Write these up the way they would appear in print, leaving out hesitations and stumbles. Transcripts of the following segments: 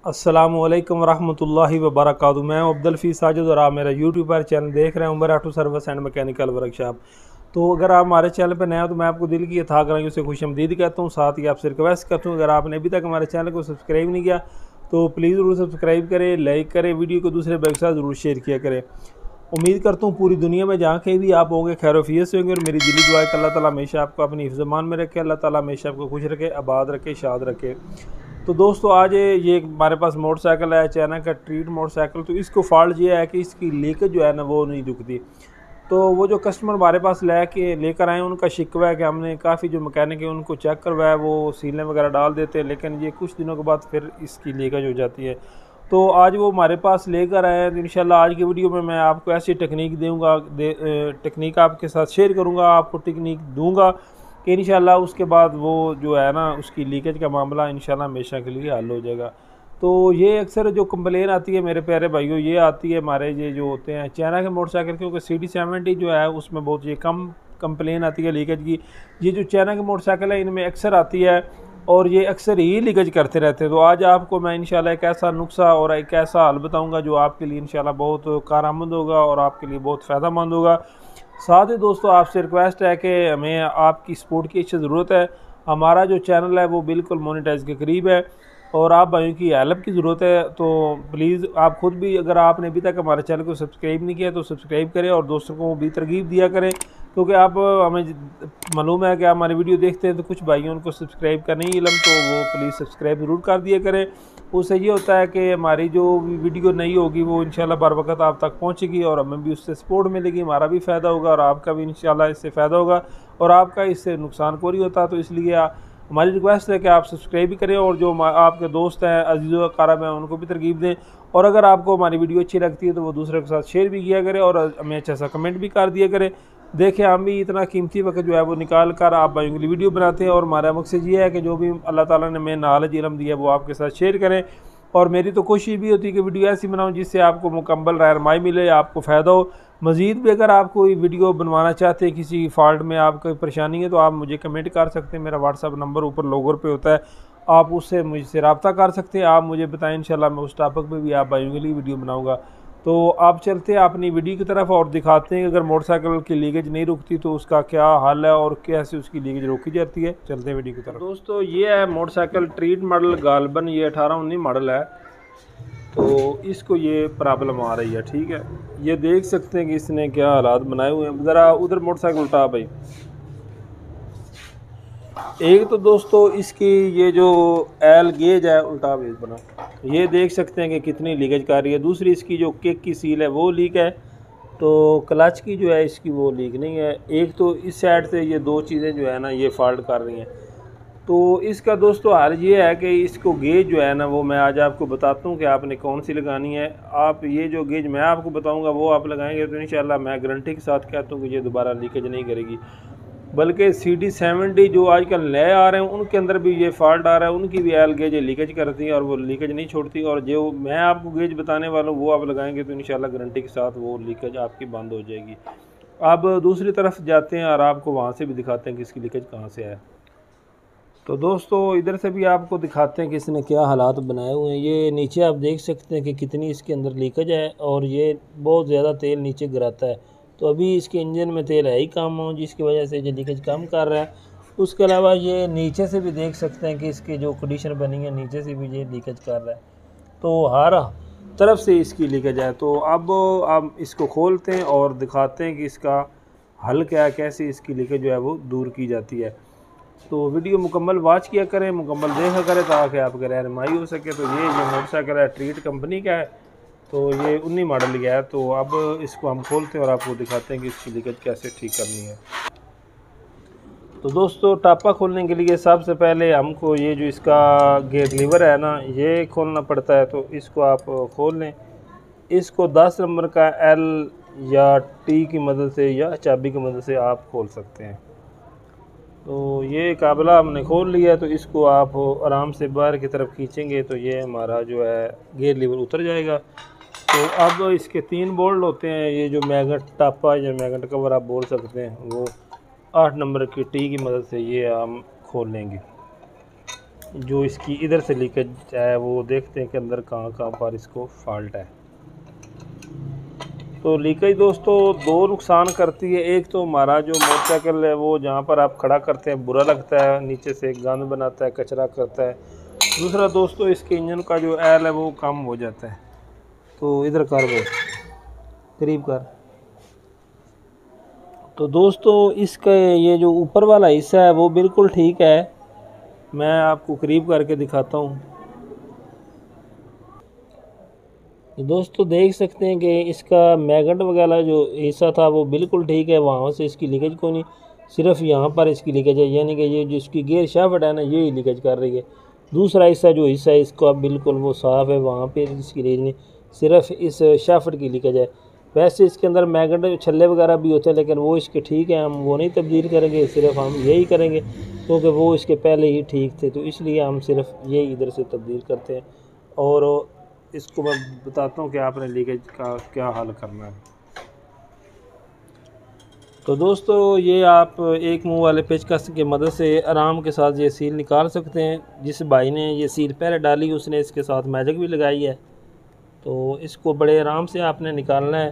अस्सलामुअलैकुम वरहमतुल्लाहि वबरकातुहू। मैं अब्दुल फीस साजिद और आप मेरा यूट्यूब पर चैनल देख रहे हैं Umar auto service and mechanical workshop. तो अगर आप हमारे चैनल पर नए हो तो मैं आपको दिल की यथा कराई उसे खुशमदीद कहता हूँ। साथ ही आपसे रिक्वेस्ट करता हूँ, अगर आपने अभी तक हमारे चैनल को सब्सक्राइब नहीं किया तो प्लीज़ ज़रूर सब्सक्राइब करें, लाइक करें, वीडियो को दूसरे भाई के साथ ज़रूर शेयर किया करें। उम्मीद करता हूँ पूरी दुनिया में जहाँ कहीं भी आप होंगे खैर से होंगे, और मेरी दिली दुआ है कि अल्लाह ताला हमेशा आपको अपनी हिफ्ज़-ए-मान में रखे, अल्लाह ताला हमेशा आपको खुश रखे, आबाद रखे, शाद रखे। तो दोस्तों आज ये हमारे पास मोटरसाइकिल है, चाइना का ट्रीट मोटरसाइकिल। तो इसको फॉल्ट ये है कि इसकी लीकेज जो है ना वो नहीं रुकती। तो वो जो कस्टमर हमारे पास लेकर आए उनका शिकवा है कि हमने काफ़ी जो मैकेनिक है उनको चेक करवाया, वो सीलें वगैरह डाल देते हैं, लेकिन ये कुछ दिनों के बाद फिर इसकी लीकेज हो जाती है। तो आज वो हमारे पास लेकर आए हैं। तो इंशाल्लाह आज की वीडियो में मैं आपको ऐसी टेक्निक टेक्निक आपके साथ शेयर करूँगा, आपको टेक्निक दूँगा कि इंशाल्लाह उसके बाद वो जो है ना उसकी लीकेज का मामला इंशाल्लाह हमेशा के लिए हल हो जाएगा। तो ये अक्सर जो कंप्लेन आती है मेरे प्यारे भाइयों, ये आती है हमारे ये जो होते हैं चाइना के मोटरसाइकिल, क्योंकि CD70 जो है उसमें बहुत ये कम कंप्लेन आती है लीकेज की। ये जो चाइना के मोटरसाइकिल है इनमें अक्सर आती है और ये अक्सर ही लीकेज करते रहते हैं। तो आज आपको मैं इंशाल्लाह एक ऐसा नुस्खा और एक ऐसा हल बताऊँगा जो आपके लिए इंशाल्लाह बहुत कारआमद होगा और आपके लिए बहुत फ़ायदेमंद होगा। साथ ही दोस्तों आपसे रिक्वेस्ट है कि हमें आपकी सपोर्ट की अच्छी ज़रूरत है। हमारा जो चैनल है वो बिल्कुल मोनेटाइज के करीब है और आप भाइयों की हेल्प की ज़रूरत है। तो प्लीज़ आप ख़ुद भी, अगर आपने अभी तक हमारे चैनल को सब्सक्राइब नहीं किया तो सब्सक्राइब करें और दोस्तों को भी तरगीब दिया करें, क्योंकि आप हमें मालूम है कि आप हमारी वीडियो देखते हैं तो कुछ भाइयों उनको सब्सक्राइब का नहीं इल्म, तो वो प्लीज़ सब्सक्राइब ज़रूर कर दिया करें। उससे ये होता है कि हमारी जो वीडियो नहीं होगी वो इंशाल्लाह बर वक़्त आप तक पहुंचेगी और हमें भी उससे सपोर्ट मिलेगी, हमारा भी फ़ायदा होगा और आपका भी इंशाल्लाह इससे फ़ायदा होगा और आपका इससे नुकसान कोई नहीं होता। तो इसलिए हमारी रिक्वेस्ट है कि आप सब्सक्राइब भी करें और जो आपके दोस्त हैं, अजीज़ व अक़ारब हैं, उनको भी तरगीब दें। और अगर आपको हमारी वीडियो अच्छी लगती है तो वो दूसरे के साथ शेयर भी किया करें और हमें अच्छा सा कमेंट भी कर दिया करें। देखें हम भी इतना कीमती वक्त जो है वो निकाल कर आप भाइयों के लिए वीडियो बनाते हैं और हमारा मकसद ये है कि जो भी अल्लाह ताला ने हमें नॉलेज इल्म दिया है वो आपके साथ शेयर करें। और मेरी तो कोशिश भी होती है कि वीडियो ऐसी बनाऊं जिससे आपको मुकम्मल रहनुमाई मिले, आपको फ़ायदा हो। मज़ीद भी अगर आप कोई वीडियो बनवाना चाहते हैं, किसी फॉल्ट में आपको परेशानी है, तो आप मुझे कमेंट कर सकते हैं। मेरा व्हाट्सअप नंबर ऊपर लोगो पे होता है, आप उससे मुझसे रब्ता कर सकते हैं। आप मुझे बताएं, इंशाल्लाह मैं उस टॉपिक पे भी आप भाइयों के लिए वीडियो बनाऊँगा। तो आप चलते हैं अपनी वीडियो की तरफ और दिखाते हैं कि अगर मोटरसाइकिल की लीकेज नहीं रुकती तो उसका क्या हल है और कैसे उसकी लीकेज रोकी जाती है। चलते हैं वीडियो की तरफ। दोस्तों ये है मोटरसाइकिल ट्रीट मॉडल गालबन, ये 1819 मॉडल है। तो इसको ये प्रॉब्लम आ रही है, ठीक है। ये देख सकते हैं कि इसने क्या हालात बनाए हुए हैं। ज़रा उधर मोटरसाइकिल उल्टा भाई। एक तो दोस्तों इसकी ये जो एल गेज है उल्टा बेज बना, ये देख सकते हैं कि कितनी लीकेज कर रही है। दूसरी इसकी जो किक की सील है वो लीक है, तो क्लच की जो है इसकी वो लीक नहीं है। एक तो इस साइड से ये दो चीज़ें जो है ना ये फॉल्ट कर रही हैं। तो इसका दोस्तों हाल ये है कि इसको गेज जो है ना वो मैं आज आपको बताता हूँ कि आपने कौन सी लगानी है। आप ये जो गेज मैं आपको बताऊँगा वो आप लगाएंगे तो इंशाल्लाह मैं गारंटी के साथ कहता हूँ कि ये दोबारा लीकेज नहीं करेगी। बल्कि CD70 जो आजकल नए आ रहे हैं उनके अंदर भी ये फॉल्ट आ रहा है, उनकी भी एल गेज लीकेज करती है और वो लीकेज नहीं छोड़ती। और जो मैं आपको गेज बताने वाला हूँ वो आप लगाएंगे तो इंशाल्लाह गारंटी के साथ वो लीकेज आपकी बंद हो जाएगी। अब दूसरी तरफ जाते हैं और आपको वहाँ से भी दिखाते हैं कि इसकी लीकेज कहाँ से है। तो दोस्तों इधर से भी आपको दिखाते हैं कि इसने क्या हालात बनाए हुए हैं। ये नीचे आप देख सकते हैं कि कितनी इसके अंदर लीकेज है और ये बहुत ज़्यादा तेल नीचे गिराता है। तो अभी इसके इंजन में तेल है ही कम हो, जिसकी वजह से ये लीकेज कम कर रहा है। उसके अलावा ये नीचे से भी देख सकते हैं कि इसकी जो कंडीशन बनी है नीचे से भी ये लीकेज कर रहा है। तो हर तरफ से इसकी लीकेज है। तो अब आप इसको खोलते हैं और दिखाते हैं कि इसका हल क्या है, कैसे इसकी लीकेज जो है वो दूर की जाती है। तो वीडियो मुकम्मल वॉच किया करें, मुकम्मल देखा करें ताकि आपका रहनुमाई हो सके। तो ये जो मोटरसाइकिल है ट्रीट कंपनी का है, तो ये 19 मॉडल गया है। तो अब इसको हम खोलते हैं और आपको दिखाते हैं कि इसकी लीकेज कैसे ठीक करनी है। तो दोस्तों टापा खोलने के लिए सबसे पहले हमको ये जो इसका गेट लीवर है ना ये खोलना पड़ता है। तो इसको आप खोल लें। इसको 10 नंबर का L या T की मदद से या चाबी की मदद से आप खोल सकते हैं। तो ये काबला हमने खोल लिया है। तो इसको आप आराम से बाहर की तरफ खींचेंगे तो ये हमारा जो है गियर लीवर उतर जाएगा। तो अब इसके 3 बोल्ट होते हैं। ये जो मैग्नेट टापा या मैग्नेट कवर आप बोल सकते हैं, वो 8 नंबर की टी की मदद से ये हम खोल लेंगे। जो इसकी इधर से लीकेज है वो देखते हैं कि अंदर कहाँ कहाँ पर इसको फॉल्ट है। तो लीकेज दोस्तों दो नुकसान करती है। एक तो हमारा जो मोटरसाइकिल है वो जहाँ पर आप खड़ा करते हैं बुरा लगता है, नीचे से गंद बनाता है, कचरा करता है। दूसरा दोस्तों इसके इंजन का जो ऑयल है वो कम हो जाता है। तो इधर कर वो करीब कर। तो दोस्तों इसका ये जो ऊपर वाला हिस्सा है वो बिल्कुल ठीक है, मैं आपको करीब करके दिखाता हूँ। तो दोस्तों देख सकते हैं कि इसका मैगनेट वगैरह जो हिस्सा था वो बिल्कुल ठीक है, वहाँ से इसकी लीकेज कोई नहीं, सिर्फ यहाँ पर इसकी लीकेज है, यानी कि ये जो इसकी गियर शाफ्ट है ना यही लीकेज कर रही है। दूसरा हिस्सा जो हिस्सा है इसका बिल्कुल वो साफ़ है, वहाँ पे इसकी लीकेज नहीं, सिर्फ इस शाफ्ट की लीकेज है। वैसे इसके अंदर मैगनेट छल्ले वगैरह भी होते हैं, लेकिन वो इसके ठीक है, हम वो नहीं तब्दील करेंगे, सिर्फ हम यही करेंगे क्योंकि वो इसके पहले ही ठीक थे, तो इसलिए हम सिर्फ यही इधर से तब्दील करते हैं। और इसको मैं बताता हूँ कि आपने लीकेज का क्या हल करना है। तो दोस्तों ये आप एक मुंह वाले पेचकस की मदद से आराम के साथ ये सील निकाल सकते हैं। जिस भाई ने ये सील पहले डाली उसने इसके साथ मैजिक भी लगाई है, तो इसको बड़े आराम से आपने निकालना है,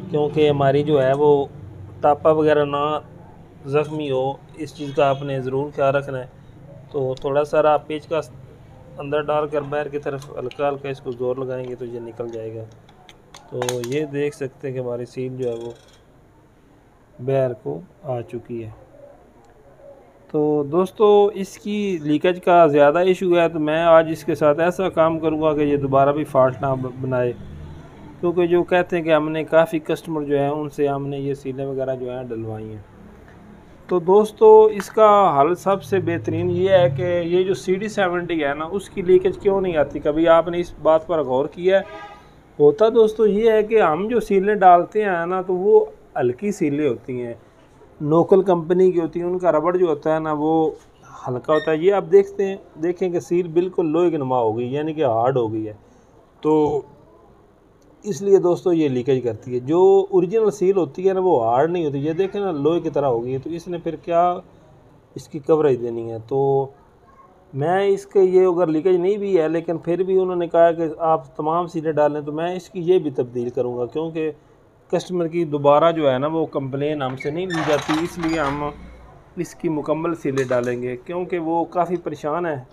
क्योंकि हमारी जो है वो टापा वगैरह ना ज़ख्मी हो, इस चीज़ का आपने ज़रूर ख्याल रखना है। तो थोड़ा सारा आप पेचकस अंदर डालकर बाहर की तरफ हल्का हल्का इसको ज़ोर लगाएंगे तो ये निकल जाएगा। तो ये देख सकते हैं कि हमारी सील जो है वो बाहर को आ चुकी है। तो दोस्तों इसकी लीकेज का ज़्यादा इशू है, तो मैं आज इसके साथ ऐसा काम करूँगा कि ये दोबारा भी फॉल्ट ना बनाए, क्योंकि जो कहते हैं कि हमने काफ़ी कस्टमर जो है उनसे हमने ये सीलें वगैरह जो है डलवाई हैं। तो दोस्तों इसका हल सबसे बेहतरीन ये है कि ये जो CD70 है ना उसकी लीकेज क्यों नहीं आती, कभी आपने इस बात पर गौर किया है? होता दोस्तों ये है कि हम जो सीलें डालते हैं ना तो वो हल्की सीलें होती हैं, लोकल कंपनी की होती हैं, उनका रबड़ जो होता है ना वो हल्का होता है। ये आप देखें कि सील बिल्कुल लोहे की नुमा हो गई, यानी कि हार्ड हो गई है, तो इसलिए दोस्तों ये लीकेज करती है। जो ओरिजिनल सील होती है ना वो हार्ड नहीं होती, ये देखें ना लोहे की तरह हो गई है, तो इसने फिर क्या इसकी कवरेज देनी है। तो मैं इसके ये अगर लीकेज नहीं भी है लेकिन फिर भी उन्होंने कहा कि आप तमाम सीलें डालें, तो मैं इसकी ये भी तब्दील करूँगा, क्योंकि कस्टमर की दोबारा जो है ना वो कंप्लेन हमसे नहीं ली जाती, इसलिए हम इसकी मुकम्मल सीलें डालेंगे, क्योंकि वो काफ़ी परेशान है।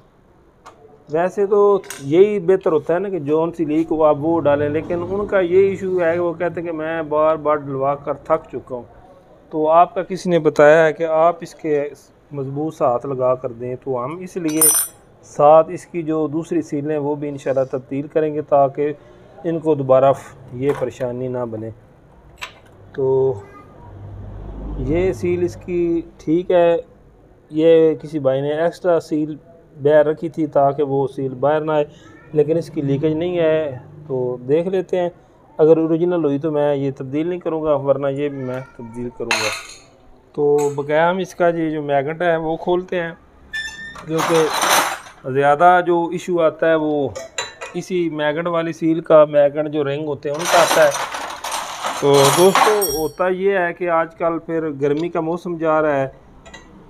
वैसे तो यही बेहतर होता है ना कि जौन सी लीक हो आप वो डालें, लेकिन उनका ये इशू है कि वो कहते हैं कि मैं बार बार डलवा कर थक चुका हूँ। तो आपका किसी ने बताया है कि आप इसके मजबूत सा हाथ लगा कर दें, तो हम इसलिए साथ इसकी जो दूसरी सीलें वो भी इंशाल्लाह तब्दील करेंगे, ताकि इनको दोबारा ये परेशानी ना बने। तो ये सील इसकी ठीक है, ये किसी भाई ने एक्स्ट्रा सील बाहर रखी थी ताकि वो सील बाहर ना आए, लेकिन इसकी लीकेज नहीं है। तो देख लेते हैं, अगर ओरिजिनल हुई तो मैं ये तब्दील नहीं करूँगा, वरना ये भी मैं तब्दील करूँगा। तो बकाया हम इसका ये जो मैगनेट है वो खोलते हैं, क्योंकि ज़्यादा जो इशू आता है वो इसी मैगनेट वाली सील का, मैगनेट जो रिंग होते हैं उनका आता है। तो दोस्तों होता ये है कि आजकल फिर गर्मी का मौसम जा रहा है,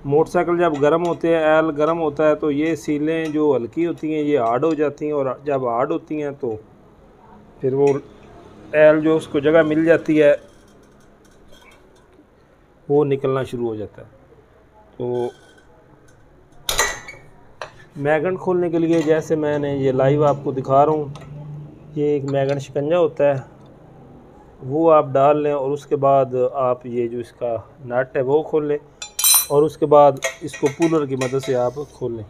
मोटरसाइकिल जब गर्म होते हैं, एल गर्म होता है, तो ये सीलें जो हल्की होती हैं ये हार्ड हो जाती हैं, और जब हार्ड होती हैं तो फिर वो एल जो उसको जगह मिल जाती है वो निकलना शुरू हो जाता है। तो मैगनेट खोलने के लिए जैसे मैंने ये लाइव आपको दिखा रहा हूँ, ये एक मैगनेट शिकंजा होता है, वो आप डाल लें, और उसके बाद आप ये जो इसका नट है वो खोल लें, और उसके बाद इसको पुलर की मदद से आप खोल लें।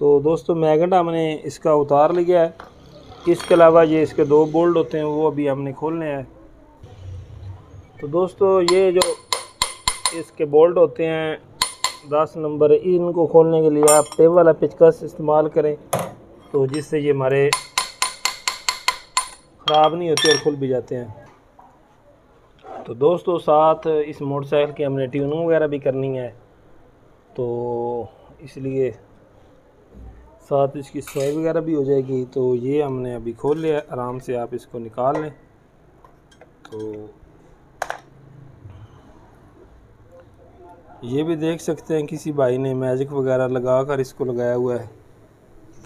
तो दोस्तों मैगनेट हमने इसका उतार लिया है, इसके अलावा ये इसके दो बोल्ट होते हैं वो अभी हमने खोलने हैं। तो दोस्तों ये जो इसके बोल्ट होते हैं 10 नंबर, इनको खोलने के लिए आप टेप वाला पेचकस इस्तेमाल करें, तो जिससे ये हमारे ख़राब नहीं होते और खुल भी जाते हैं। तो दोस्तों साथ इस मोटरसाइकिल की हमने ट्यूनिंग वगैरह भी करनी है, तो इसलिए साथ इसकी सफाई वगैरह भी हो जाएगी। तो ये हमने अभी खोल लिया, आराम से आप इसको निकाल लें। तो ये भी देख सकते हैं किसी भाई ने मैजिक वगैरह लगा कर इसको लगाया हुआ है,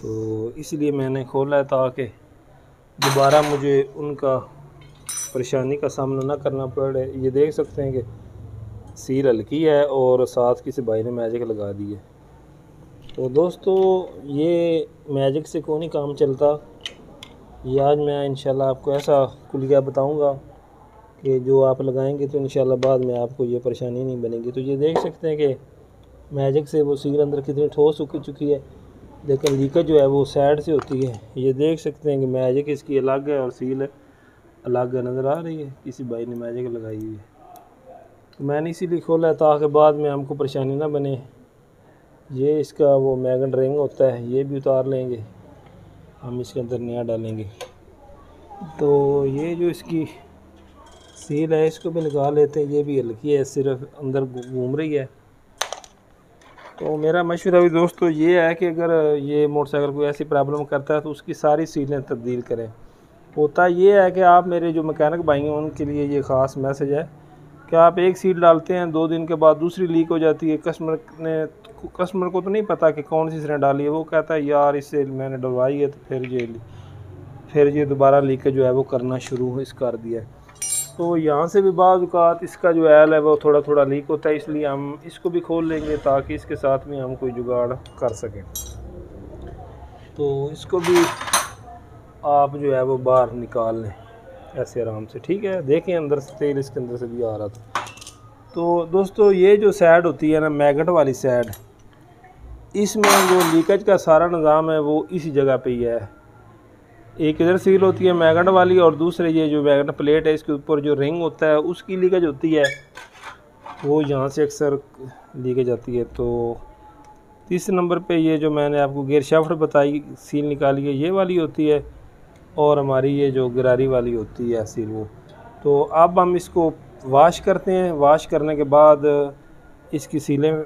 तो इसलिए मैंने खोला है ताकि दोबारा मुझे उनका परेशानी का सामना ना करना पड़े। ये देख सकते हैं कि सील हल्की है और साथ किसी भाई ने मैजिक लगा दी है। तो दोस्तों ये मैजिक से कौन ही काम चलता, ये आज मैं इंशाल्लाह आपको ऐसा कुलिया बताऊंगा कि जो आप लगाएंगे तो इंशाल्लाह बाद में आपको ये परेशानी नहीं बनेगी। तो ये देख सकते हैं कि मैजिक से वो सील अंदर कितनी ठोस हो चुकी है, लेकिन लीकेज जो है वो साइड से होती है। ये देख सकते हैं कि मैजिक इसकी अलग है और सील अलग नज़र आ रही है, किसी भाई ने मैजिक लगाई हुई है। तो मैंने इसीलिए खोला है ताकि बाद में हमको परेशानी ना बने। ये इसका वो मैगन रिंग होता है, ये भी उतार लेंगे, हम इसके अंदर नया डालेंगे। तो ये जो इसकी सील है इसको भी निकाल लेते हैं, ये भी हल्की है, सिर्फ अंदर घूम रही है। तो मेरा मशवरा भी दोस्तों ये है कि अगर ये मोटरसाइकिल कोई ऐसी प्रॉब्लम करता है तो उसकी सारी सीलें तब्दील करें। होता ये है कि आप मेरे जो मैकेनिक भाई हैं उनके लिए ये ख़ास मैसेज है कि आप एक सील डालते हैं, 2 दिन के बाद दूसरी लीक हो जाती है। कस्टमर को तो नहीं पता कि कौन सी सीलें डाली है, वो कहता है यार इससे मैंने डलवाई है, तो फिर ये दोबारा लीकेज जो है वो करना शुरू इस कर दिया है। तो यहाँ से भी बाज़ औक़ात इसका जो ऑयल है वो थोड़ा थोड़ा लीक होता है, इसलिए हम इसको भी खोल लेंगे ताकि इसके साथ में हम कोई जुगाड़ कर सकें। तो इसको भी आप जो है वो बाहर निकाल लें ऐसे आराम से, ठीक है। देखें अंदर से तेल इसके अंदर से भी आ रहा था। तो दोस्तों ये जो साइड होती है ना, मैगट वाली साइड, इसमें जो लीकेज का सारा निज़ाम है वो इसी जगह पे ही है। एक इधर सील होती है मैगट वाली और दूसरे ये जो मैगट प्लेट है इसके ऊपर जो रिंग होता है उसकी लीकेज होती है, वो यहाँ से अक्सर लीकेज आती है। तो तीसरे नंबर पे ये जो मैंने आपको गियर शाफ्ट बताई सील निकाली है, ये वाली होती है, और हमारी ये जो गरारी वाली होती है सील वो। तो अब हम इसको वाश करते हैं। वाश करने के बाद इसकी सीलें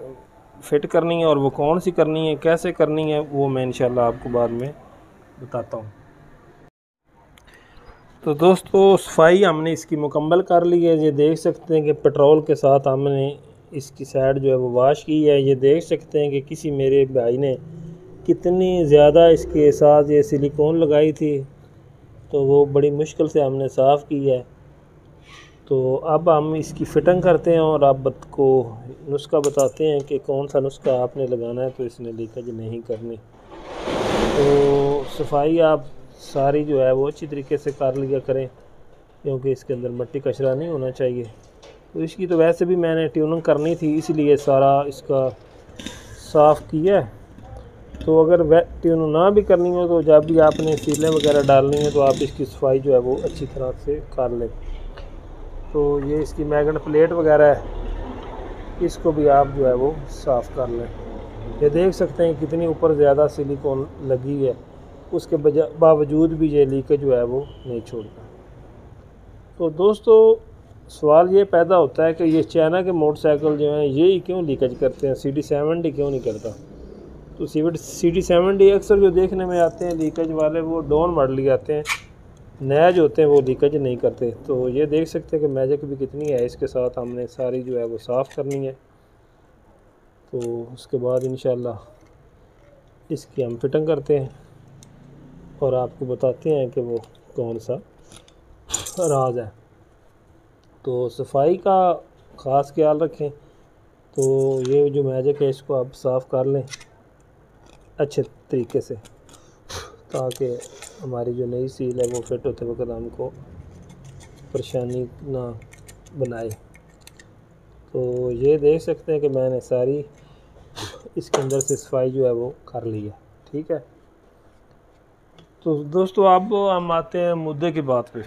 फिट करनी है, और वो कौन सी करनी है, कैसे करनी है, वो मैं इंशाल्लाह आपको बाद में बताता हूँ। तो दोस्तों सफाई हमने इसकी मुकम्मल कर ली है। ये देख सकते हैं कि पेट्रोल के साथ हमने इसकी साइड जो है वो वाश की है। ये देख सकते हैं कि किसी मेरे भाई ने कितनी ज़्यादा इसके साथ ये सिलिकॉन लगाई थी, तो वो बड़ी मुश्किल से हमने साफ़ की है। तो अब हम इसकी फ़िटिंग करते हैं और आपको नुस्खा बताते हैं कि कौन सा नुस्खा आपने लगाना है तो इसने लीकेज नहीं करनी। तो सफाई आप सारी जो है वो अच्छी तरीके से कर लिया करें, क्योंकि इसके अंदर मिट्टी कचरा नहीं होना चाहिए। तो इसकी तो वैसे भी मैंने ट्यूनिंग करनी थी, इसलिए सारा इसका साफ़ किया है। तो अगर ट्यूनिंग ना भी करनी हो तो जब भी आपने सीलें वगैरह डालनी है तो आप इसकी सफाई जो है वो अच्छी तरह से कर लें। तो ये इसकी मैगनेट प्लेट वगैरह है, इसको भी आप जो है वो साफ़ कर लें। ये देख सकते हैं कितनी ऊपर ज़्यादा सिलिकॉन लगी है, उसके बावजूद भी ये लीकेज जो है वो नहीं छोड़ता। तो दोस्तों सवाल ये पैदा होता है कि ये चाइना के मोटरसाइकिल जो हैं ये ही क्यों लीकेज करते हैं, CD70 क्यों नहीं करता। तो CD70 अक्सर जो देखने में आते हैं लीकेज वाले वो डाउन मॉडल ही आते हैं, नया जो होते हैं वो लीकेज नहीं करते। तो ये देख सकते हैं कि मैजिक भी कितनी है, इसके साथ हमने सारी जो है वो साफ़ करनी है। तो उसके बाद इंशाल्लाह इसकी हम फिटिंग करते हैं और आपको बताते हैं कि वो कौन सा राज है। तो सफाई का ख़ास ख्याल रखें। तो ये जो मैजिक है इसको आप साफ़ कर लें अच्छे तरीके से, ताकि हमारी जो नई सील है वो फिट होते वक्त हमको परेशानी ना बनाए। तो ये देख सकते हैं कि मैंने सारी इसके अंदर से सफाई जो है वो कर ली है, ठीक है। तो दोस्तों अब हम आते हैं मुद्दे की बात पे।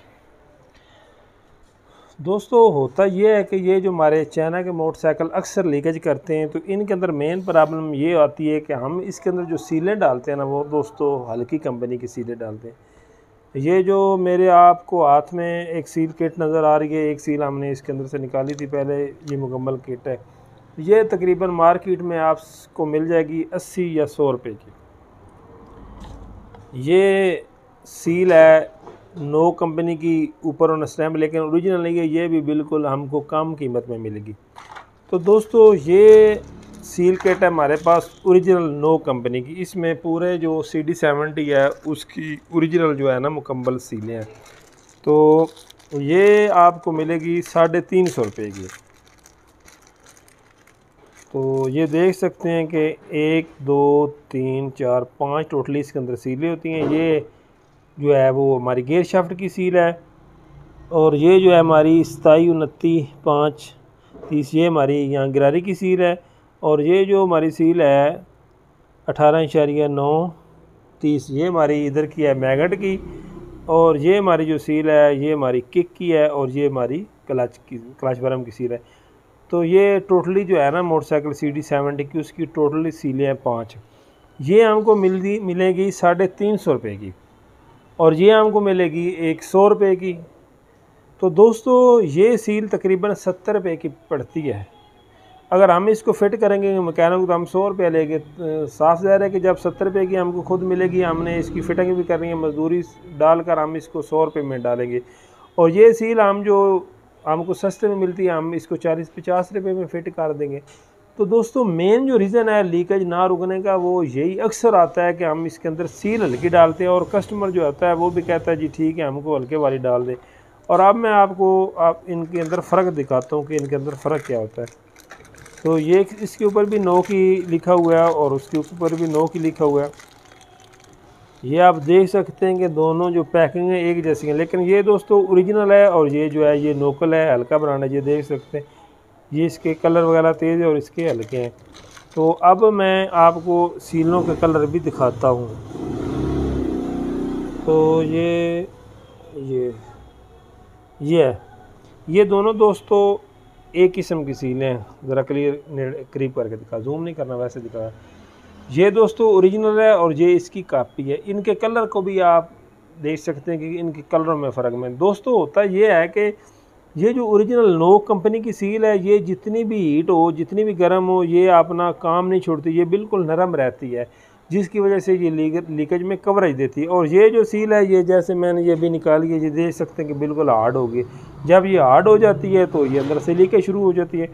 दोस्तों होता ये है कि ये जो हमारे चाइना के मोटरसाइकिल अक्सर लीकेज करते हैं, तो इनके अंदर मेन प्रॉब्लम ये आती है कि हम इसके अंदर जो सीलें डालते हैं ना वो दोस्तों हल्की कंपनी की सीलें डालते हैं। ये जो मेरे आपको हाथ में एक सील किट नज़र आ रही है, एक सील हमने इसके अंदर से निकाली थी पहले, ये मुकम्मल किट है। ये तकरीबन मार्केट में आपको मिल जाएगी 80 या 100 रुपये की। ये सील है नो कंपनी की ऊपर ऑन स्टैम्प, लेकिन ओरिजिनल नहीं है, ये भी बिल्कुल हमको कम कीमत में मिलेगी। तो दोस्तों ये सील किट है हमारे पास ओरिजिनल नो कंपनी की। इसमें पूरे जो CD70 है उसकी ओरिजिनल जो है ना मुकम्मल सीलें हैं। तो ये आपको मिलेगी 350 रुपये की। तो ये देख सकते हैं कि 1 2 3 4 5 टोटली इसके अंदर सीलें होती हैं। ये जो है वो हमारी गेयर शाफ्ट की सील है, और ये जो है हमारी 27 29 5 30 ये हमारी यहाँ गिरारी की सील है। और ये जो हमारी सील है 18.9 30 ये हमारी इधर की है मैगट की। और ये हमारी जो सील है ये हमारी किक की है, और ये हमारी क्लच बरम की सील है। तो ये टोटली जो है ना मोटरसाइकिल CD70 की उसकी टोटली सीलें हैं 5। ये हमको मिलेगी 350 रुपये की, और ये हमको मिलेगी 100 रुपये की। तो दोस्तों ये सील तकरीबन 70 रुपये की पड़ती है। अगर हम इसको फिट करेंगे मैकेनिक तो हम 100 रुपये लेंगे। साफ ज़ाहिर है कि जब 70 रुपये की हमको खुद मिलेगी, हमने इसकी फिटिंग भी करनी है, मजदूरी डालकर हम इसको 100 रुपये में डालेंगे। और ये सील हम जो हमको सस्ते में मिलती है हम इसको 40-50 रुपये में फ़िट कर देंगे। तो दोस्तों मेन जो रीज़न है लीकेज ना रुकने का वो यही अक्सर आता है कि हम इसके अंदर सील हल्की डालते हैं, और कस्टमर जो आता है वो भी कहता है जी ठीक है हमको हल्के वाली डाल दें। और अब मैं आपको इनके अंदर फ़र्क दिखाता हूँ कि इनके अंदर फ़र्क क्या होता है। तो ये इसके ऊपर भी नो की लिखा हुआ है, और उसके ऊपर भी नो की लिखा हुआ है। ये आप देख सकते हैं कि दोनों जो पैकिंग है एक जैसी है, लेकिन ये दोस्तों ओरिजिनल है, और ये जो है ये नोकल है, हल्का ब्रांड है। ये देख सकते हैं ये इसके कलर वगैरह तेज़ है और इसके हल्के हैं। तो अब मैं आपको सीलों के कलर भी दिखाता हूँ। तो ये दोनों दोस्तों एक किस्म की सीलें हैं। ज़रा क्लियर करीब करके दिखा, जूम नहीं करना वैसे दिखा। ये दोस्तों ओरिजिनल है और ये इसकी कॉपी है। इनके कलर को भी आप देख सकते हैं कि इनके कलरों में फ़र्क में दोस्तों होता ये है कि ये जो ओरिजिनल नो कंपनी की सील है ये जितनी भी हीट हो जितनी भी गर्म हो ये अपना काम नहीं छोड़ती, ये बिल्कुल नरम रहती है, जिसकी वजह से ये लीकेज में कवरेज देती है। और ये जो सील है ये जैसे मैंने ये भी निकाली है, ये देख सकते हैं कि बिल्कुल हार्ड होगी। जब ये हार्ड हो जाती है तो ये अंदर से लीकेज शुरू हो जाती है।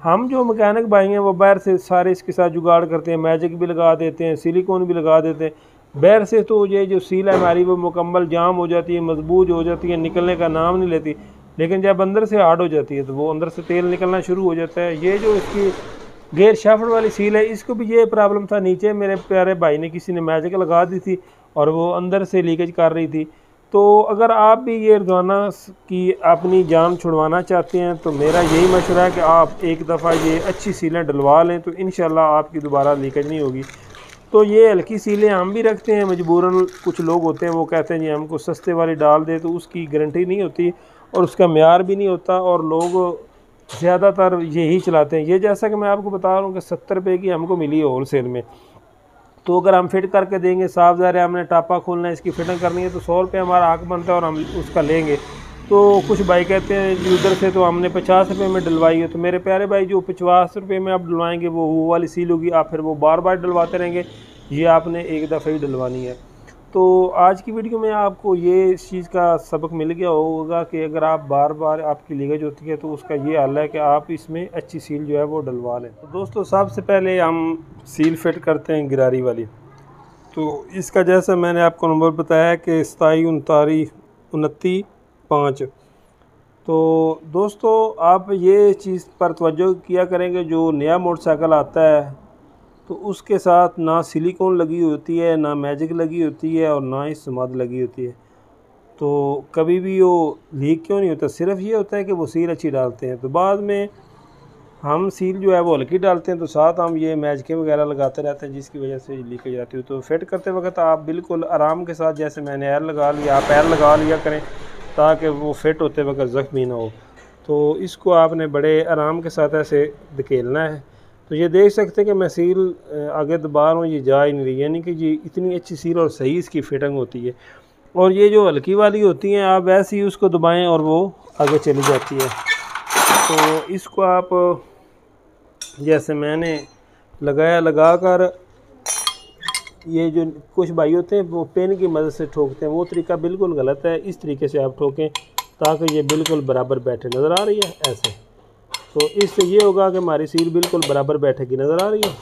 हम जो मैकेनिक भाई हैं वो बाहर से सारे इसके साथ जुगाड़ करते हैं, मैजिक भी लगा देते हैं, सिलिकॉन भी लगा देते हैं। बाहर से तो ये जो सील है हमारी वो मुकम्मल जाम हो जाती है, मजबूत हो जाती है, निकलने का नाम नहीं लेती। लेकिन जब अंदर से हार्ड हो जाती है तो वो अंदर से तेल निकलना शुरू हो जाता है। ये जो इसकी गेयर शाफ्ट वाली सील है इसको भी ये प्रॉब्लम था, नीचे मेरे प्यारे भाई ने किसी ने मैजिक लगा दी थी और वो अंदर से लीकेज कर रही थी। तो अगर आप भी ये रोज़ाना की अपनी जान छुड़वाना चाहते हैं तो मेरा यही मशवरा है कि आप एक दफ़ा ये अच्छी सीलें डलवा लें तो इंशाल्लाह आपकी दोबारा लीकेज नहीं होगी। तो ये हल्की सीलें हम भी रखते हैं मजबूरन, कुछ लोग होते हैं वो कहते हैं जी हमको सस्ते वाली डाल दे, तो उसकी गारंटी नहीं होती और उसका म्यार भी नहीं होता और लोग ज़्यादातर यही चलाते हैं। ये जैसा कि मैं आपको बता रहा हूँ कि 70 रुपये की हमको मिली है होल सेल में। तो अगर हम फिट करके देंगे, साफ ज़ाहिर है हमने टापा खोलना है, इसकी फिटिंग करनी है, तो 100 रुपये हमारा हक बनता है और हम उसका लेंगे। तो कुछ भाई कहते हैं जी उधर से तो हमने 50 रुपये में डलवाई है। तो मेरे प्यारे भाई जो 50 रुपये में आप डलवाएंगे वो वाली सील होगी, आप फिर वो बार बार डलवाते रहेंगे, ये आपने एक दफ़ा ही डलवानी है। तो आज की वीडियो में आपको ये इस चीज़ का सबक मिल गया होगा कि अगर आप बार बार आपकी लीकेज होती है तो उसका ये हल है कि आप इसमें अच्छी सील जो है वो डलवा लें। तो दोस्तों सबसे पहले हम सील फिट करते हैं गिरारी वाली। तो इसका जैसा मैंने आपको नंबर बताया कि 27 29 29 5। तो दोस्तों आप ये चीज़ पर तवज्जो किया करेंगे, जो नया मोटरसाइकिल आता है तो उसके साथ ना सिलिकॉन लगी होती है, ना मैजिक लगी होती है और ना ही समाद लगी होती है। तो कभी भी वो लीक क्यों नहीं होता, सिर्फ ये होता है कि वो सील अच्छी डालते हैं। तो बाद में हम सील जो है वो हल्की डालते हैं, तो साथ हम ये मैजिकें वगैरह लगाते रहते हैं जिसकी वजह से लीकेज आती है। तो फिट करते वक्त आप बिल्कुल आराम के साथ, जैसे मैंने एयर लगा लिया, आप एयर लगा लिया करें ताकि वो फिट होते वक्त ज़ख्मी ना हो। तो इसको आपने बड़े आराम के साथ ऐसे धकेलना है। तो ये देख सकते हैं कि मैं सील आगे दबा रहा हूँ, ये जा ही नहीं रही, यानी कि ये इतनी अच्छी सील और सही इसकी फिटिंग होती है। और ये जो हल्की वाली होती हैं आप वैसे ही उसको दबाएं और वो आगे चली जाती है। तो इसको आप जैसे मैंने लगा कर, ये जो कुछ भाई होते हैं वो पेन की मदद से ठोकते हैं, वो तरीका बिल्कुल गलत है। इस तरीके से आप ठोकें ताकि ये बिल्कुल बराबर बैठे। नज़र आ रही है ऐसे। तो इससे ये होगा कि हमारी सील बिल्कुल बराबर बैठेगी। नज़र आ रही है,